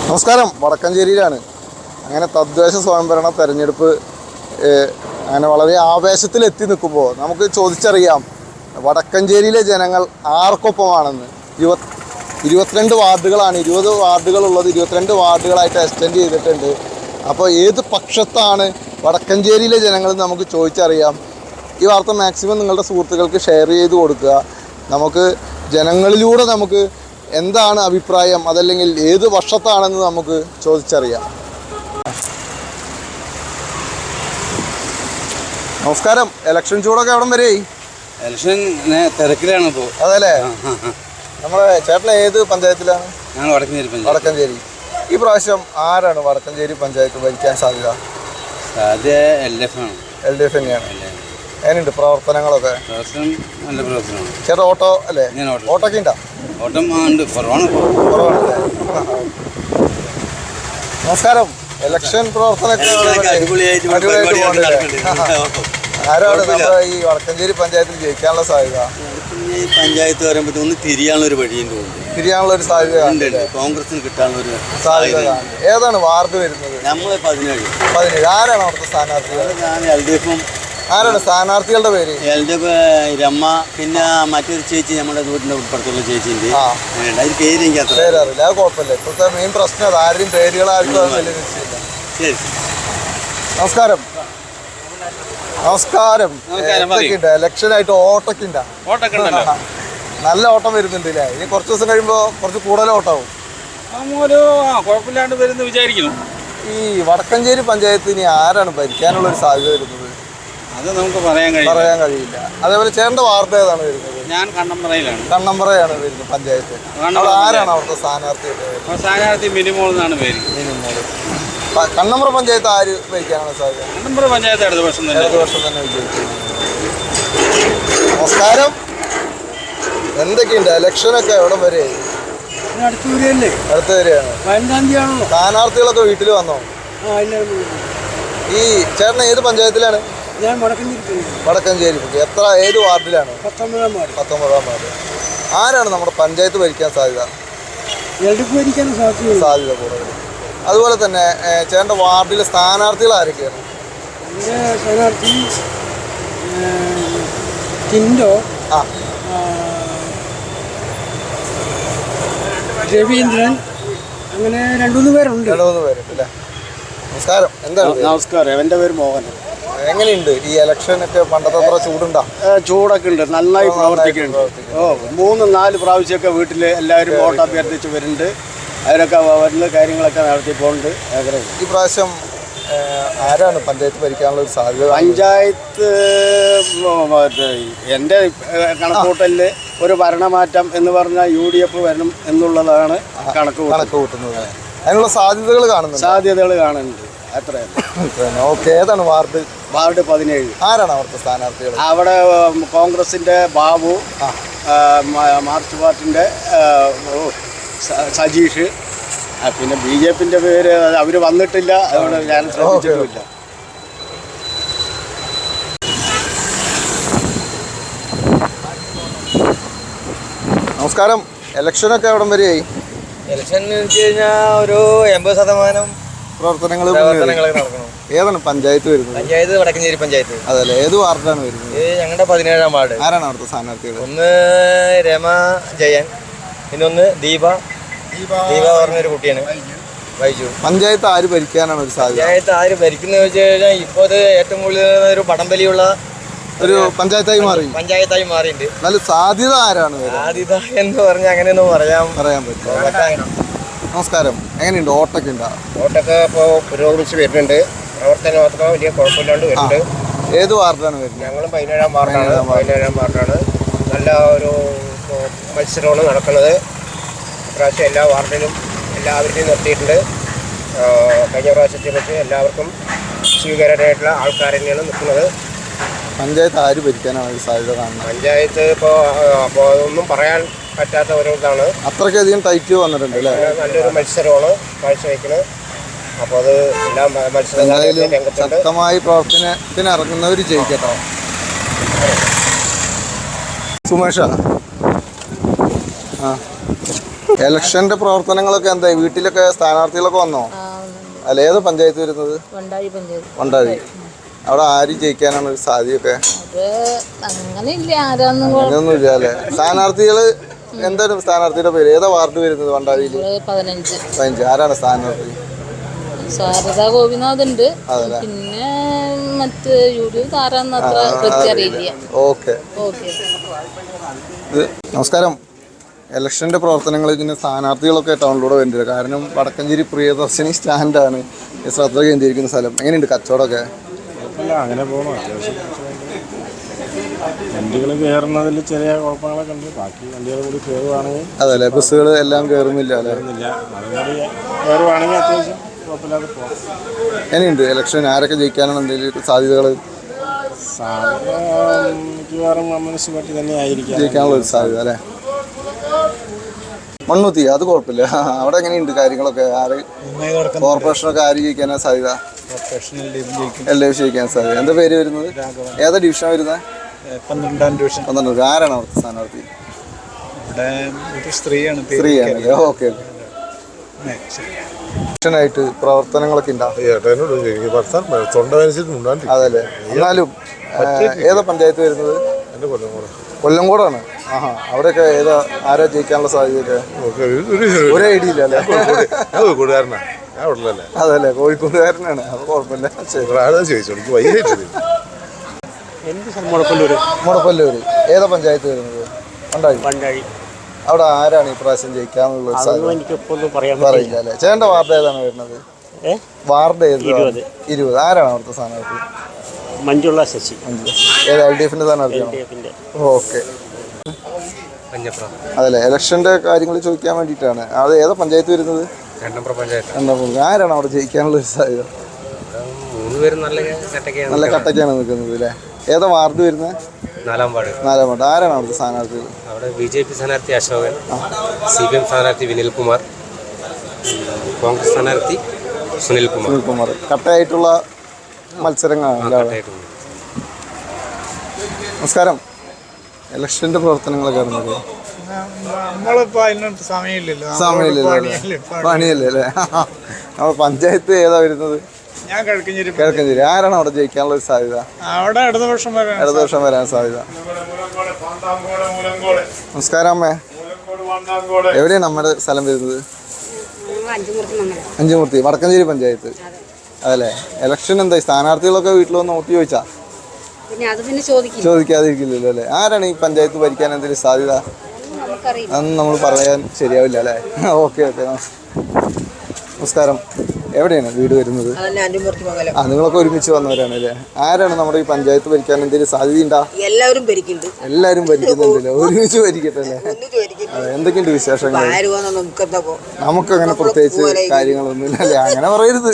നമസ്കാരം. വടക്കഞ്ചേരിയിലാണ്. അങ്ങനെ തദ്ദേശ സ്വയംഭരണ തെരഞ്ഞെടുപ്പ് അങ്ങനെ വളരെ ആവേശത്തിലെത്തി നിൽക്കുമ്പോൾ നമുക്ക് ചോദിച്ചറിയാം വടക്കഞ്ചേരിയിലെ ജനങ്ങൾ ആർക്കൊപ്പമാണെന്ന്. 22 വാർഡുകളാണ്. 20 വാർഡുകളുള്ളത് 22 വാർഡുകളായിട്ട് എക്സ്റ്റെൻഡ് ചെയ്തിട്ടുണ്ട്. അപ്പോൾ ഏത് പക്ഷത്താണ് വടക്കഞ്ചേരിയിലെ ജനങ്ങൾ നമുക്ക് ചോദിച്ചറിയാം. ഈ വാർത്ത മാക്സിമം നിങ്ങളുടെ സുഹൃത്തുക്കൾക്ക് ഷെയർ ചെയ്ത് കൊടുക്കുക. നമുക്ക് ജനങ്ങളിലൂടെ നമുക്ക് എന്താണ് അഭിപ്രായം, അതല്ലെങ്കിൽ ഏത് പക്ഷത്താണെന്ന് നമുക്ക് ചോദിച്ചറിയാം. നമസ്കാരം. ഇലക്ഷൻ ചൂടൊക്കെ എവിടം വരെ? ഇലക്ഷൻ തിരക്കിലാണ് ഇപ്പോൾ. അതല്ലേ. നമ്മുടെ ചേട്ടൻ ഏത് പഞ്ചായത്തിലാണ്? ഞാൻ വടക്കഞ്ചേരി. ഈ പ്രാവശ്യം ആരാണ് വടക്കഞ്ചേരി പഞ്ചായത്ത് ഭരിക്കാൻ സാധ്യത? LDF ആണ്. LDF തന്നെയാണ്. എങ്ങനെയുണ്ട് പ്രവർത്തനങ്ങളൊക്കെ? നല്ല പ്രവർത്തനമാണ്. ചേട്ടൻ ഓട്ടോ അല്ലേ? ഓട്ടോക്കെ ഉണ്ടോ? ഓട്ടം ഉണ്ട്, കുറവാണല്ലേ. നമസ്കാരം. ഇലക്ഷൻ പ്രവർത്തനമൊക്കെ ആരാണ് നമ്മുടെ ഈ വടക്കഞ്ചേരി പഞ്ചായത്തിൽ ജയിക്കാനുള്ള സാധ്യത? ഈ പഞ്ചായത്ത് പറയുമ്പോൾ ഒന്ന് തിരിയാനുള്ള ഒരു വഴിയുണ്ട്, തിരിയാനുള്ള ഒരു സാധ്യത കോൺഗ്രസിന് കിട്ടാനുള്ള ഒരു സാധ്യത. ഏതാണ് വാർഡ് വരുന്നത്? നമ്മള് 17. ആരാണ് അവിടുത്തെ സ്ഥാനാർത്ഥികൾ? ഞാൻ LDF-ഉം. ആരാണ് സ്ഥാനാർത്ഥികളുടെ പേര്? LDF രമ്മ, പിന്നെ മറ്റൊരു ചേച്ചി നമ്മുടെ വീടിന്റെ ഉൾപ്പെടുത്തുള്ള ചേച്ചിന്റെ അതിന് പേര് എനിക്ക് അത്ര പേരറിയില്ല. അത് കുഴപ്പമില്ല. ഇപ്പോഴത്തെ മെയിൻ പ്രശ്നം അത് ആരുടെയും പേരുകളായിരിക്കും അത് വലിയ നിശ്ചയില്ല. ശരി. നമസ്കാരം. നമസ്കാരം. ഇലക്ഷനായിട്ട് ഓട്ടൊക്കെ ഉണ്ടോ? നല്ല ഓട്ടം വരുന്നുണ്ട് അല്ലേ? ഇനി കുറച്ച് ദിവസം കഴിയുമ്പോൾ കുറച്ച് കൂടുതൽ ഓട്ടമാവും. കുഴപ്പമില്ലാണ്ട് വരുന്ന വിചാരിക്കുന്നു. ഈ വടക്കഞ്ചേരി പഞ്ചായത്ത് ഇനി ആരാണ് ഭരിക്കാനുള്ളൊരു സാധ്യത വരുന്നത്? അത് നമുക്ക് പറയാൻ കഴിയില്ല. അതേപോലെ ചേട്ടൻ്റെ വാർഡ് ഏതാണ് വരുന്നത്? ഞാൻ കണ്ണമ്പറയിലാണ്. കണ്ണമ്പറയാണ് വരുന്നത് പഞ്ചായത്ത്. ആരാണ് അവിടുത്തെ സ്ഥാനാർത്ഥി? മിനിമോൾ എന്നാണ് പേര്. മിനിമോൾ. കണ്ണമ്പറ പഞ്ചായത്ത് ആര് ഭരിക്കാനാണ് സാധ്യത? കണ്ണമ്പറ പഞ്ചായത്ത് അടുത്ത വർഷം തന്നെ വിജയിക്കും. നമസ്കാരം. എന്തൊക്കെയുണ്ട്? ഇലക്ഷനൊക്കെ എവിടെ വരെ? അടുത്ത് വരെയാണ്. സ്ഥാനാർത്ഥികളൊക്കെ വീട്ടിൽ വന്നോ? ഈ ചേട്ടൻ ഏത് പഞ്ചായത്തിലാണ്? ഞാൻ വടക്കഞ്ചേരി. ഏത് വാർഡിലാണ്? 19-ാം വാർഡ്. ആരാണ് നമ്മുടെ പഞ്ചായത്ത് ഭരിക്കാൻ സാധ്യത? സാധ്യത കൂടുതൽ. അതുപോലെ തന്നെ ചേട്ടൻ്റെ വാർഡിലെ സ്ഥാനാർത്ഥികൾ ആരൊക്കെയാണ്? സ്ഥാനാർത്ഥി ടിൻഡോ, രവീന്ദ്രൻ, അങ്ങനെ 2-3 പേരുണ്ട്. 2-3 പേരുണ്ട്. നമസ്കാരം. എന്താണ്? നമസ്കാരം. എൻ്റെ പേര് മോഹൻ. എങ്ങനെയുണ്ട് ഈ ഇലക്ഷനൊക്കെ? പണ്ടത്തെ അത്ര ചൂടുണ്ടോ? ചൂടൊക്കെ ഉണ്ട്, നന്നായി പ്രവർത്തിക്കുന്നുണ്ട്. 3-4 പ്രാവശ്യമൊക്കെ വീട്ടിൽ എല്ലാവരും വോട്ട് അഭ്യർത്ഥിച്ച് വരുന്നുണ്ട്. അവരൊക്കെ വരുന്ന കാര്യങ്ങളൊക്കെ നടത്തി പോകുന്നുണ്ട്. ഈ പ്രാവശ്യം ആരാണ് പഞ്ചായത്ത് ഭരിക്കാനുള്ള ഒരു സാധ്യത? പഞ്ചായത്ത് എൻ്റെ കണക്കൂട്ടലിൽ ഒരു ഭരണമാറ്റം എന്ന് പറഞ്ഞാൽ UDF വരണം എന്നുള്ളതാണ് കണക്ക് കൂട്ടുന്നത്. അതിനുള്ള സാധ്യതകൾ കാണുന്നുണ്ട്. അത്രയല്ല. ഓക്കെ. ഏതാണ് വാർഡ്? വാർഡ് 17. ആരാണ് അവിടുത്തെ സ്ഥാനാർത്ഥികൾ? അവിടെ കോൺഗ്രസിൻ്റെ ബാബു, മാർക്സ് പാർട്ടിൻ്റെ സജീഷ്, പിന്നെ BJPൻ്റെ പേര് അവർ വന്നിട്ടില്ല, അതുകൊണ്ട് ഞാൻ ശ്രമിച്ചിട്ടുമില്ല. നമസ്കാരം. ഇലക്ഷനൊക്കെ എവിടം വരെയായി? ഇലക്ഷൻ എന്ന് വെച്ച് കഴിഞ്ഞാൽ ഒരു 80% പ്രവർത്തനങ്ങൾ നടക്കണം. ഏതാണ് പഞ്ചായത്ത് വരുന്നത്? പഞ്ചായത്ത് വടക്കഞ്ചേരി പഞ്ചായത്ത്. അതല്ലേ. ഏത് വാർഡിലാണ് വരുന്നത്? ഞങ്ങളുടെ 17-ാം വാർഡ്. ആരാണ് അവിടുത്തെ സ്ഥാനാർത്ഥികൾ? ഒന്ന് രമ ജയൻ, പിന്നെ ദീപ പറഞ്ഞൊരു കുട്ടിയാണ്, വൈജു. പഞ്ചായത്ത് ആര് ഭരിക്കാനാണ് ഒരു സാധ്യത? പഞ്ചായത്ത് ആര് ഭരിക്കുന്നത് വെച്ച് കഴിഞ്ഞാൽ ഇപ്പോൾ അത് ഏറ്റവും കൂടുതൽ ഒരു വടംവലിയുള്ള ഒരു പഞ്ചായത്തായി മാറിയിട്ടുണ്ട്. നല്ല സാധ്യത ആരാണ്? സാധ്യത എന്ന് പറഞ്ഞാൽ അങ്ങനെയൊന്നും പറയാൻ പറ്റില്ല. നമസ്കാരം. എങ്ങനെയുണ്ട്? ഓട്ടൊക്കെ ഉണ്ടോ? ഓട്ടൊക്കെ ഇപ്പോൾ പുരോഗമിച്ച് വരുന്നുണ്ട്. പ്രവർത്തനം മാത്രം വലിയ കുഴപ്പമില്ലാണ്ട് വരുന്നുണ്ട്. ഏത് വാർഡിലാണ് വരുന്നത്? ഞങ്ങളും 17-ാം വാർഡാണ്. നല്ല ഒരു മത്സരമാണ് നടക്കുന്നത്. ഇപ്രാവശ്യം എല്ലാ വാർഡിലും എല്ലാവരുടെയും നിർത്തിയിട്ടുണ്ട്. കഴിഞ്ഞ പ്രാവശ്യത്തെ വെച്ച് എല്ലാവർക്കും സ്വീകാര്യമായിട്ടുള്ള ആൾക്കാർ തന്നെയാണ് നിൽക്കുന്നത്. പഞ്ചായത്ത് ആര് ഭരിക്കാനാണ് സാധ്യത കാണുന്നത്? പഞ്ചായത്ത് ഇപ്പോൾ ഒന്നും പറയാൻ പറ്റാത്ത ഒരു ഇതാണ്. അത്രയ്ക്കധികം ടൈറ്റ് വന്നിട്ടുണ്ട് അല്ലേ? നല്ലൊരു മത്സരമാണ് കാഴ്ചവെക്കുന്നത്. അപ്പോൾ അത് എല്ലാ മത്സരങ്ങളിലും ശക്തമായി പ്രവർത്തനത്തിന് ഇറങ്ങുന്നവർ ജയിക്കട്ടോ. സുമേഷ. ഇലക്ഷന്റെ പ്രവർത്തനങ്ങളൊക്കെ എന്തായി? വീട്ടിലൊക്കെ സ്ഥാനാർത്ഥികളൊക്കെ വന്നോ? അല്ല, ഏത് പഞ്ചായത്ത് വരുന്നത്? വണ്ടാഴി. അവിടെ ആര് ജയിക്കാനാണ് ഒരു സാധ്യതയൊക്കെ? അങ്ങനെയൊന്നുമില്ല അല്ലേ? സ്ഥാനാർത്ഥികള് എന്തായാലും സ്ഥാനാർത്ഥിയുടെ പേര് ഏതാ വാർഡ് വരുന്നത് വണ്ടാഴിയിൽ? 15. ആരാണ് സ്ഥാനാർത്ഥി? ശാരദാ ഗോപിനാഥ് ഉണ്ട്. പിന്നെ മറ്റ് യൂട്യൂബ് ആരാന്ന് അത്ര അറിയില്ല. ഓക്കെ. നമസ്കാരം. ഇലക്ഷൻ്റെ പ്രവർത്തനങ്ങൾ ഇതിന് സ്ഥാനാർത്ഥികളൊക്കെ ടൗണിലൂടെ വരുന്നുണ്ട്. കാരണം വടക്കഞ്ചേരി പ്രിയദർശിനി സ്റ്റാൻഡാണ് ശ്രദ്ധ കേന്ദ്രീകരിക്കുന്ന സ്ഥലം. എങ്ങനെയുണ്ട് കച്ചവടമൊക്കെ? അങ്ങനെ പോകുന്നു. അത്യാവശ്യം വണ്ടികൾ കയറുന്നതിൽ ചെറിയ കുഴപ്പങ്ങളൊക്കെ ഉണ്ട്. ബാക്കി വണ്ടികൾ കൂടി കയറുവാണെങ്കിൽ അതല്ലേ, ബസ്സുകൾ എല്ലാം കയറുന്നില്ല അല്ലേ? കയറുവാണെങ്കിൽ അത്യാവശ്യം കുഴപ്പമില്ലാതെ പോകാം. എങ്ങനെയുണ്ട് ഇലക്ഷൻ? ആരൊക്കെ ജയിക്കാനാണ് എന്തെങ്കിലും സാധ്യതകൾ? മിക്കവാറും മുനിസിപ്പാലിറ്റി തന്നെ ആയിരിക്കും ജയിക്കാനുള്ള ഒരു സാധ്യത അല്ലേ? മണ്ണുത്തി അത് കുഴപ്പമില്ല. അവിടെ എങ്ങനെയുണ്ട് കാര്യങ്ങളൊക്കെ? ആര് കോർപ്പറേഷനൊക്കെ ആര് ജയിക്കാനാണ് സാധ്യത? എല്ലാവരും ജയിക്കാൻ സാധ്യത. എന്താ പേര് വരുന്നത്? ഏതാ ഡിവിഷൻ വരുന്നത്? 12ാം ഡിവിഷൻ. 12. ആരാണ് അവിടുത്തെ സ്ഥാനാർത്ഥി? സ്ത്രീയാണ്. ഓക്കെ. ായിട്ട് പ്രവർത്തനങ്ങളൊക്കെ അതല്ലേ? എന്നാലും ഏതാ പഞ്ചായത്ത് വരുന്നത്? കൊല്ലംകോടാണ്. അവിടെയൊക്കെ ഏതാ ആരാ ജയിക്കാനുള്ള സാധ്യതയൊക്കെ? ഒരു ഐഡിയ ഇല്ല അല്ലേ? അതല്ലേ, കോഴിക്കോടുകാരനാണ്. അത് കുഴപ്പമില്ല. മുടപ്പല്ലൂര്. ഏതാ പഞ്ചായത്ത് വരുന്നത്? വണ്ടാഴി. അവിടെ ആരാണ് ഈ പ്രാവശ്യം ജയിക്കാന്നുള്ളത് പറയില്ല അല്ലേ? ചേട്ടൻ്റെ വാർഡ് ഏതാണ് വരുന്നത്? വാർഡ് ഏത്? 20. ആരാണ് അവിടുത്തെ സ്ഥാനാർത്ഥി? മഞ്ജുള ശശി. ഏത് LDFന്റെ സ്ഥാനാർത്ഥിയാണോ? ഓക്കെ. അതല്ലേ, ഇലക്ഷന്റെ കാര്യങ്ങൾ ചോദിക്കാൻ വേണ്ടിയിട്ടാണ്. അത് ഏതാ പഞ്ചായത്ത് വരുന്നത്? 2 പഞ്ചായത്ത്. ആരാണ് അവിടെ ജയിക്കാനുള്ള ഒരു സാധ്യത? 3 പേരും നല്ല കട്ടക്കാണ് നിൽക്കുന്നത് അല്ലേ? ഏതാ വാർഡ് വരുന്നത്? 4ാം വാർഡ്. ആരാണ് അവിടുത്തെ സ്ഥാനാർത്ഥികൾ? അവിടെ BJP സ്ഥാനാർത്ഥി അശോകൻ, CPM സ്ഥാനാർത്ഥി വിനിൽകുമാർ, കോൺഗ്രസ് സ്ഥാനാർത്ഥി സുനിൽകുമാർ. കട്ടയായിട്ടുള്ള മത്സരങ്ങളാണ്. നമസ്കാരം. ഇലക്ഷന്റെ പ്രവർത്തനങ്ങളൊക്കെ നടന്നത്? സമയമില്ലല്ലോ, പണിയല്ലേ അല്ലേ? നമ്മുടെ പഞ്ചായത്ത് ഏതാ വരുന്നത്? കിഴക്കഞ്ചേരി. ആരാണ് അവിടെ ജയിക്കാനുള്ള ഒരു സാധ്യത? അവിടെ ഇടതുപക്ഷം വരാൻ സാധ്യത. നമസ്കാരം അമ്മേ. എവിടെയാണ് നമ്മുടെ സ്ഥലം വരുന്നത്? അഞ്ചുമൂർത്തി. വടക്കഞ്ചേരി പഞ്ചായത്ത്. അതല്ലേ. ഇലക്ഷൻ എന്തായി? സ്ഥാനാർത്ഥികളൊക്കെ വീട്ടിൽ വന്ന് നോക്കി ചോദിച്ചാ? ചോദിക്കാതിരിക്കില്ലല്ലോ അല്ലേ? ആരാണ് ഈ പഞ്ചായത്ത് ഭരിക്കാൻ എന്തെങ്കിലും സാധ്യത? അതൊന്നും നമ്മൾ പറയാൻ ശരിയാവില്ല അല്ലേ? ഓക്കെ. നമസ്കാരം. എവിടെയാണ് വീട് വരുന്നത്? നിങ്ങളൊക്കെ ഒരുമിച്ച് വന്നവരാണ് അല്ലേ? ആരാണ് നമ്മുടെ ഈ പഞ്ചായത്ത് ഭരിക്കാൻ എന്തെങ്കിലും സാധ്യതയുണ്ടാ? എല്ലാവരും ഭരിക്കുന്നുണ്ടല്ലേ? ഒരുമിച്ച് ഭരിക്കട്ടെ അല്ലേ? എന്തൊക്കെയുണ്ട് വിശേഷങ്ങൾ? നമുക്കങ്ങനെ പ്രത്യേകിച്ച് കാര്യങ്ങളൊന്നുമില്ല അല്ലേ? അങ്ങനെ പറയരുത്.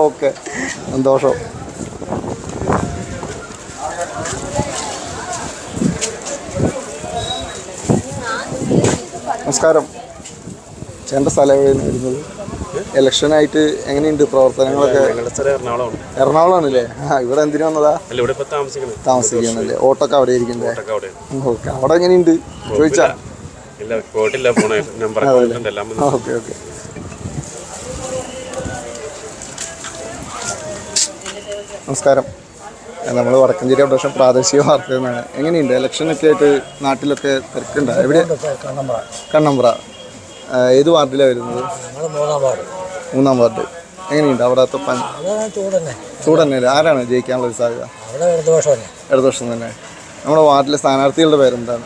ഓക്കെ, സന്തോഷം. നമസ്കാരം. ചേട്ടൻ്റെ സ്ഥലം എവിടെയാണ് വരുന്നത്? ഇലക്ഷനായിട്ട് എങ്ങനെയുണ്ട് പ്രവർത്തനങ്ങളൊക്കെ? എറണാകുളമാണല്ലേ? ഇവിടെ എന്തിനു വന്നതാ? താമസിക്കണല്ലേ? ഓട്ടൊക്കെ അവിടെ ഇരിക്കണ്ടേ? ഓക്കെ. അവിടെ എങ്ങനെയുണ്ട് ചോദിച്ചാ? ഓക്കെ. നമസ്കാരം. നമ്മൾ വടക്കഞ്ചേരി അപ്ഡേഷൻ പ്രാദേശിക വാർത്തയിൽ നിന്നാണ്. എങ്ങനെയുണ്ട് ഇലക്ഷനൊക്കെ ആയിട്ട് നാട്ടിലൊക്കെ തിരക്കുണ്ടോ? എവിടെ? കണ്ണമ്പ്ര. ഏത് വാർഡിലാണ് വരുന്നത്? 3ാം വാർഡ്. എങ്ങനെയുണ്ട് അവിടത്തെ ചൂട് തന്നെയല്ലേ? ആരാണ് ജയിക്കാനുള്ള ഒരു സാധ്യത? ഇടതുപക്ഷം തന്നെ. നമ്മുടെ വാർഡിലെ സ്ഥാനാർത്ഥികളുടെ പേരെന്താണ്?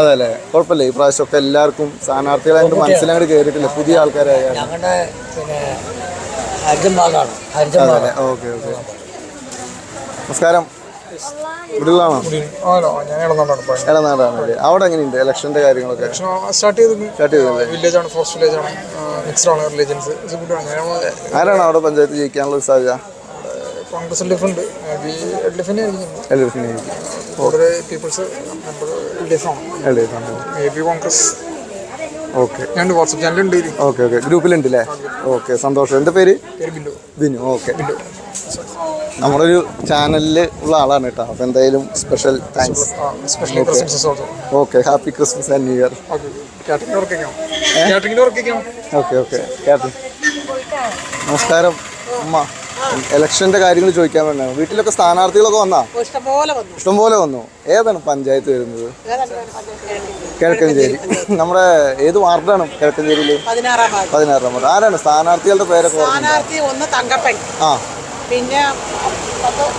അതല്ലേ, കുഴപ്പമില്ല. ഈ പ്രാവശ്യമൊക്കെ എല്ലാവർക്കും സ്ഥാനാർത്ഥികളായിട്ട് മനസ്സിലങ്ങോട്ട് കയറിയിട്ടില്ല, പുതിയ ആൾക്കാരായാണ്. ഓക്കെ. നമസ്കാരം. വീട്ടിലാണോ? ഇടനാടാണല്ലേ? അവിടെ എങ്ങനെയുണ്ട് ഇലക്ഷന്റെ കാര്യങ്ങളൊക്കെ? സ്റ്റാർട്ട് ചെയ്തില്ലേ? വില്ലേജാണ്, ഫോറസ്റ്റ് വില്ലേജാണ്, മിക്സ്ഡ് ആണ് റിലീജിയൻസ്. ആരാണ് അവിടെ പഞ്ചായത്ത് ജയിക്കാനുള്ള സാധ്യത? കോൺഗ്രസ് ഉണ്ട്. കോൺഗ്രസ്. ഓക്കെ. ഞാൻ വാട്സ്ആപ്പ് ചാനലുണ്ട്. ഓക്കെ. ഗ്രൂപ്പിലുണ്ട് അല്ലേ? ഓക്കെ, സന്തോഷം. എൻ്റെ പേര് ബിനു. ഓക്കെ. നമ്മുടെ ഒരു ചാനലിൽ ഉള്ള ആളാണ് കേട്ടോ. അപ്പോൾ എന്തായാലും special thanks. Specially Christmas also. Okay, happy Christmas and new year. Okay, കാറ്ററിംഗിൽ വർക്കൊക്കെയാണ്. കാറ്ററിംഗിൽ വർക്കൊക്കെയാണ്. Okay catering. നമസ്കാരം അമ്മ. ഇലക്ഷൻ്റെ കാര്യങ്ങൾ ചോദിക്കാൻ വേണ്ടിയാണ്. വീട്ടിലൊക്കെ സ്ഥാനാർത്ഥികളൊക്കെ വന്നാ? ഇഷ്ടംപോലെ വന്നു. ഏതാണ് പഞ്ചായത്ത് വരുന്നത്? കിഴക്കഞ്ചേരി. നമ്മുടെ ഏത് വാർഡാണ് കിഴക്കഞ്ചേരിയിൽ? 16-ാം വാർഡ്. ആരാണ് സ്ഥാനാർത്ഥികളുടെ പേരൊക്കെ? സ്ഥാനാർത്ഥി ഒന്ന് തങ്കപ്പൻ, ആ, പിന്നെ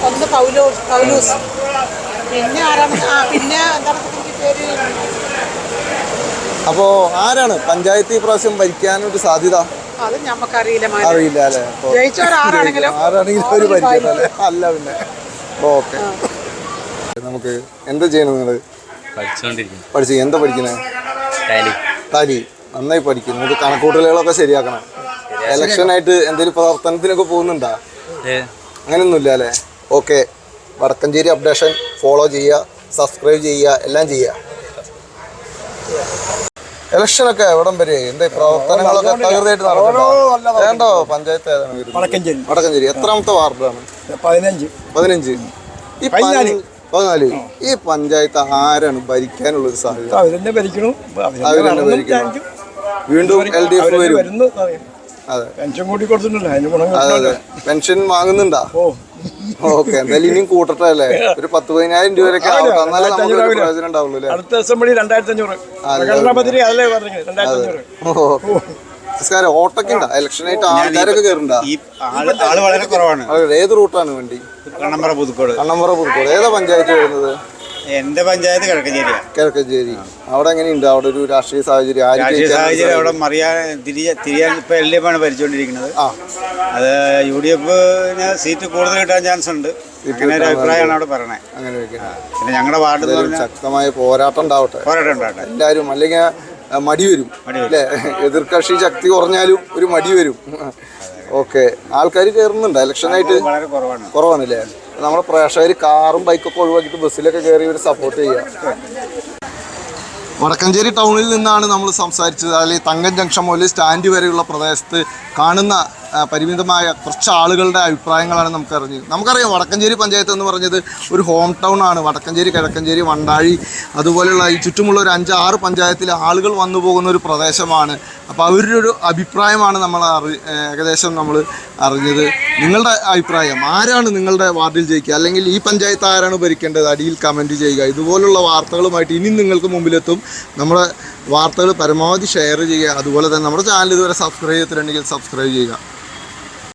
ഒന്ന് പൗലൂസ്, പിന്നെ ആരാണ്, പിന്നെ എന്താണ് പേര്? അപ്പോൾ ആരാണ് പഞ്ചായത്ത് ഈ പ്രാവശ്യം ഭരിക്കാനൊരു സാധ്യത? അത് ഞമ്മക്കറിയില്ല. അറിയില്ല അല്ലേ? ജയിച്ചവരാണെങ്കിലും ഒരു ഭരിക്കല്ലേ? അല്ല പിന്നെ. ഓക്കെ, നമുക്ക് എന്താ ചെയ്യണം? നിങ്ങൾ പഠിച്ചു എന്താ പഠിക്കുന്നത്? ടാലി. നന്നായി പഠിക്കും. നമുക്ക് കണക്കൂട്ടലുകളൊക്കെ ശരിയാക്കണം. ഇലക്ഷനായിട്ട് എന്തെങ്കിലും പ്രവർത്തനത്തിനൊക്കെ പോകുന്നുണ്ടോ? അങ്ങനെയൊന്നുമില്ല അല്ലേ? ഓക്കെ, വടക്കഞ്ചേരി അപ്ഡേഷൻ ഫോളോ ചെയ്യുക, സബ്സ്ക്രൈബ് ചെയ്യുക, എല്ലാം ചെയ്യുക. ഇലക്ഷനൊക്കെ എവിടം വരെ എന്താ പ്രവർത്തനങ്ങളൊക്കെ തകൃതിയായിട്ട് നടക്കണ്ടോ? വേണ്ടോ? പഞ്ചായത്ത് ഏതാണ്? വടക്കഞ്ചേരി. എത്രാമത്തെ വാർഡാണ്? 15. ഈ 14. ഈ പഞ്ചായത്ത് ആരാണ് ഭരിക്കാനുള്ളൊരു സാധ്യത? അവരെന്നെ ഭരിക്കണം. വീണ്ടും LDF വരും. അതെ, അതെ. പെൻഷൻ വാങ്ങുന്നുണ്ടോ? ഓക്കെ, എന്തായാലും ഇനിയും കൂട്ടട്ടെ അല്ലേ? ഒരു 10,000-15,000 രൂപയൊക്കെ ആവട്ടെ, എന്നാലേ നമുക്ക് പ്രയോജനം ഉണ്ടാവുള്ളൂ അല്ലേ? അടുത്ത അസംബ്ലി 2,500. നമസ്കാരം. ഓട്ടൊക്കെ ഉണ്ടോ? ഇലക്ഷനായിട്ട് ആൾക്കാരൊക്കെ കയറുണ്ടോ? ആള് വളരെ കുറവാണ്. ഏത് റൂട്ടാണ് വേണ്ടി? കണ്ണമ്പറ പുതുക്കോട്. ഏതാ പഞ്ചായത്ത് വരുന്നത്? എന്റെ പഞ്ചായത്ത് കിഴക്കഞ്ചേരിയാണ്. കിഴക്കഞ്ചേരി. അവിടെ എങ്ങനെയുണ്ട്? അവിടെ ഒരു രാഷ്ട്രീയ സാഹചര്യം അവിടെ തിരിയാൻ ഇപ്പൊ LDF ആണ് ഭരിച്ചുകൊണ്ടിരിക്കുന്നത്. അത് UDF സീറ്റ് കൂടുതൽ കിട്ടാൻ ചാൻസ് ഉണ്ട്. അങ്ങനെ ഒരു അഭിപ്രായമാണ് അവിടെ പറയണേ. അങ്ങനെ പിന്നെ ഞങ്ങളുടെ വാർഡിൽ ശക്തമായ പോരാട്ടം ഉണ്ടാവട്ടെ. എല്ലാവരും, അല്ലെങ്കിൽ മടി വരും അല്ലേ? എതിർകക്ഷി ശക്തി കുറഞ്ഞാലും ഒരു മടി വരും. ഓക്കെ, ആൾക്കാർ കയറുന്നുണ്ടോ ഇലക്ഷനായിട്ട്? വളരെ കുറവാണല്ലേ? നമ്മുടെ പ്രേക്ഷകർ കാറും ബൈക്കൊക്കെ ഒഴിവാക്കിയിട്ട് ബസ്സിലൊക്കെ കയറി ഇവർ സപ്പോർട്ട് ചെയ്യുക. വടക്കഞ്ചേരി ടൗണിൽ നിന്നാണ് നമ്മൾ സംസാരിച്ചത്. അല്ലെങ്കിൽ തങ്കം ജംഗ്ഷൻ മുതൽ സ്റ്റാൻഡ് വരെയുള്ള പ്രദേശത്ത് കാണുന്ന പരിമിതമായ കുറച്ച് ആളുകളുടെ അഭിപ്രായങ്ങളാണ് നമുക്കറിയാം. വടക്കഞ്ചേരി പഞ്ചായത്ത് എന്ന് പറഞ്ഞത് ഒരു ഹോം ടൗൺ ആണ്. വടക്കഞ്ചേരി, കിഴക്കഞ്ചേരി, വണ്ടാഴി, അതുപോലെയുള്ള ഈ ചുറ്റുമുള്ള ഒരു 5-6 പഞ്ചായത്തിലെ ആളുകൾ വന്നു പോകുന്ന ഒരു പ്രദേശമാണ്. അപ്പോൾ അവരുടെ ഒരു അഭിപ്രായമാണ് നമ്മൾ ഏകദേശം നമ്മൾ അറിഞ്ഞത്. നിങ്ങളുടെ അഭിപ്രായം, ആരാണ് നിങ്ങളുടെ വാർഡിൽ ജയിക്കുക, അല്ലെങ്കിൽ ഈ പഞ്ചായത്ത് ആരാണ് ഭരിക്കേണ്ടത്? അടിയിൽ കമൻറ്റ് ചെയ്യുക. ഇതുപോലുള്ള വാർത്തകളുമായിട്ട് ഇനിയും നിങ്ങൾക്ക് മുമ്പിലെത്തും. നമ്മുടെ വാർത്തകൾ പരമാവധി ഷെയർ ചെയ്യുക. അതുപോലെ തന്നെ നമ്മുടെ ചാനൽ ഇതുവരെ സബ്സ്ക്രൈബ് ചെയ്തിട്ടുണ്ടെങ്കിൽ സബ്സ്ക്രൈബ് ചെയ്യുക.